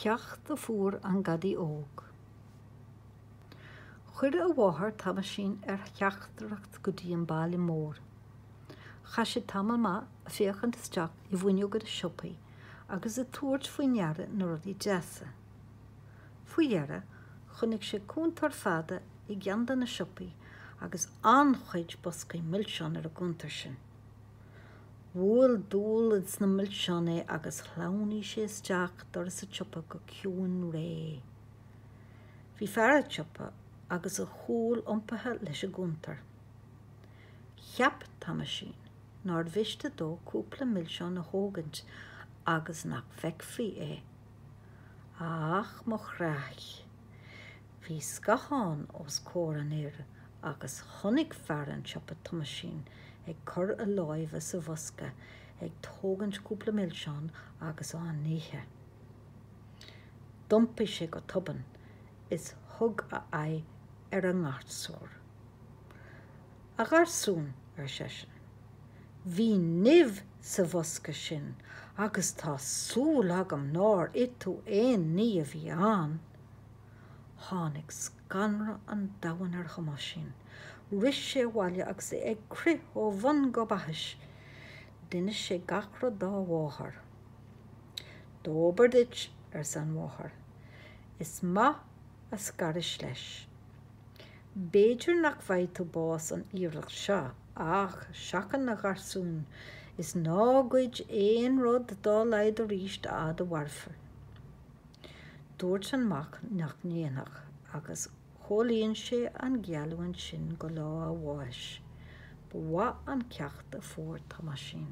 Ceacht a fuair an gadaí óg. Chuir a bháthair tá sin cheachtarach go dtí an bailí mór. Cha sé tamil má a féchant isteach I bhhainneog go a siopaí, agus a túirt faoi neara na rudí deasa. Faoi dhearra, chunig sé cúntar fada I gceandan na siopaí agus anchuid boscaí millseán ar a gúntar sin. Bhfuil dúil is na millseán é agus chlánaí sé isteach doras a siopa go ciúin ré. Bhí fear a siopa agus a chúil iompathe leis a gúntar. Cheap táime sin, nár bhiste dó cúpla millseán na hógant agus nach feicfí é. Ach mo chraich. Bhí scacháin os cór an éire agus chonig fear an siopa táime sin ag cur a láimhe sa bhosca ag tógant cúpla millseán agus an níthe. Dumpa sé go tuban is thug a aghaidh ar an ngáirtsóir. A gharsún ar sesin. Bhí nimh sa bhosca sin agus tá súil agam nár itú éon ní a bhí an. Tháinig scanra an domhan ar chomá sin. Ris sé bhaile agus ag crith ó bhan go baithis. Duine sé gachra dá mháthair. D'obair duit ar san mháthair. Is maith a scaris leis. Béidir nach bhaid tú bás an iarlacht seo, ach seachan na gharsún is nágóid éon rud dá leid a ríist ad a bharfar. Dúirt an mac nach níonach agus cholíonn sé an gealúin sin go lá a bháis, ba bhaith an ceacht a fuair táime sin.